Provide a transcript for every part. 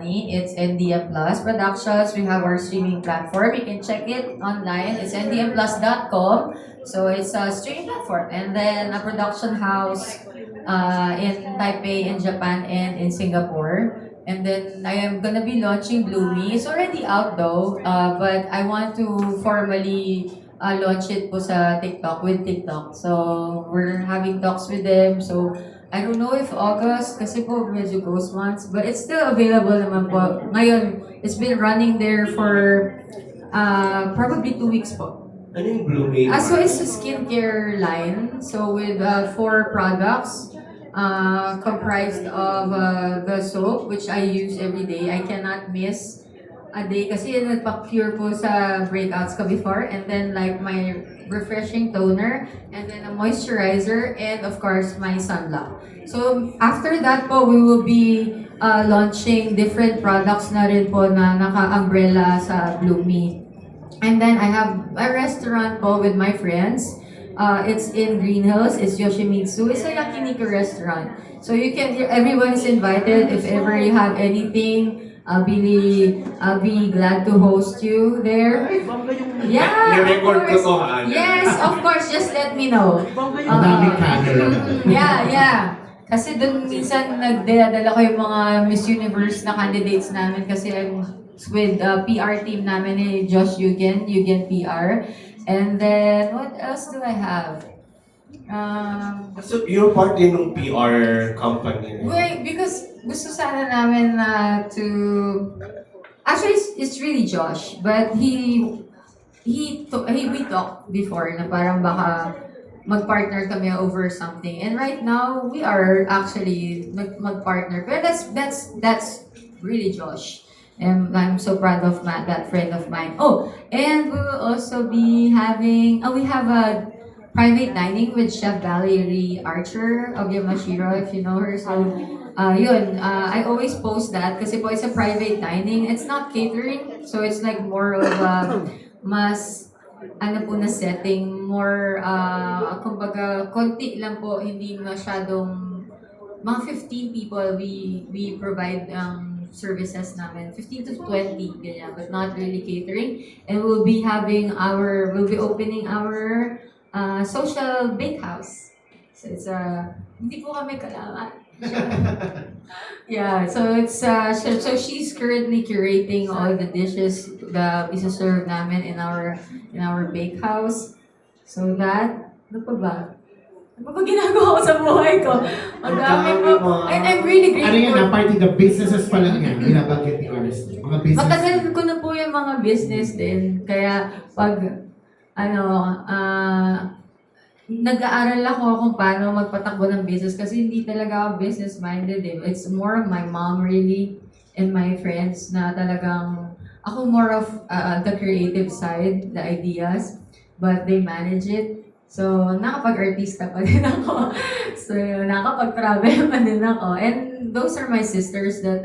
It's NDM Plus Productions. We have our streaming platform. You can check it online. It's ndmplus.com. So it's a streaming platform. And then a production house in Taipei, in Japan, and in Singapore. And then I am gonna be launching Bloomy. It's already out though, but I want to formally launch it po sa TikTok with TikTok. So we're having talks with them. So I don't know if August, kasi po medyo ghost months, but it's still available naman po. Ngayon, it's been running there for probably 2 weeks po. Ano yung Bloomy? So it's a skincare line. So with 4 products comprised of the soap, which I use every day. I cannot miss a day kasi nagpa-cure po sa breakouts ko before. And then like my refreshing toner, and then a moisturizer, and of course my sunblock. So after that po, we will be launching different products na rin po na naka-umbrella sa Bloomy. And then I have a restaurant po with my friends. It's in Green Hills. It's Yoshimitsu. It's a yakiniku restaurant. So you can, everyone is invited. If ever you have anything, I'll be glad to host you there. Yeah, of Ni-record ko course. to, ha? Yes, of course. Just let me know. Madaming camera. Yeah. Kasi dun minsan nagdadala ko yung mga Miss Universe na candidates namin kasi I'm with PR team namin ni Josh Yugen PR. And then, what else do I have? So, you're part din ng PR company. Wait, because gusto sana namin na to... Actually, it's really Josh, but we talked before na parang baka mag-partner kami over something. And right now, we are actually mag-partner. But that's really Josh. And I'm so proud of that friend of mine. Oh, and we will also be having... we have a private dining with Chef Valerie Archer of Yamashiro, if you know her. So, I always post that kasi po it's a private dining. It's not catering, so it's like more of a mas na setting, more kumbaga konti lang po, hindi masyadong mga 15 people we provide services namin, 15 to 20 ganyan, but not really catering. And we'll be opening our social bakehouse. So it's hindi po kami kailangan. Yeah, so it's so she's currently curating all the dishes the isa-serve namin in our bakehouse. So that, ano pa ba? Ano pa ginagawa ko sa buhay ko? Ang dami po. And I'm really grateful. Ano yan, party the businesses pa lang yan, binabanggit ni Ernest. Mga business. Matagal ko na po yung mga business din. Kaya pag, nag-aaral ako kung paano magpatakbo ng business kasi hindi talaga ako business-minded eh. It's more of my mom really and my friends na talagang ako more of the creative side, the ideas, but they manage it. So, nakapag-artista pa din ako. So, nakapag-travel pa din ako. And those are my sisters that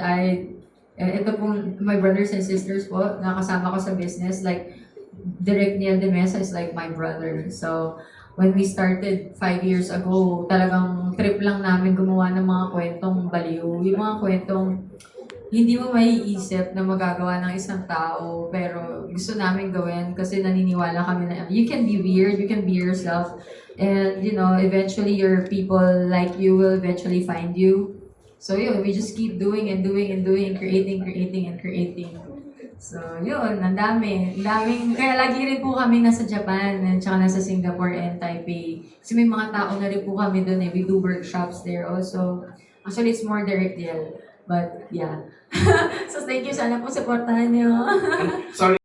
ito pong my brothers and sisters po, nakasama ko sa business. Like, Direk Niel de Mesa is like my brother. So, when we started 5 years ago, talagang trip lang namin gumawa ng mga kwentong baliw. Yung mga kwentong hindi mo maiisip na magagawa ng isang tao, pero gusto namin gawin kasi naniniwala kami na you can be weird, you can be yourself, and eventually your people like you will eventually find you. So yun, we just keep doing and doing and doing, creating and creating. So, yun, ang daming, kaya lagi rin po kami nasa Japan, at saka nasa Singapore and Taipei. Kasi may mga tao na rin po kami doon we do workshops there also. Actually, it's more direct deal. But, yeah. So, thank you, sana po supportahan niyo. Sorry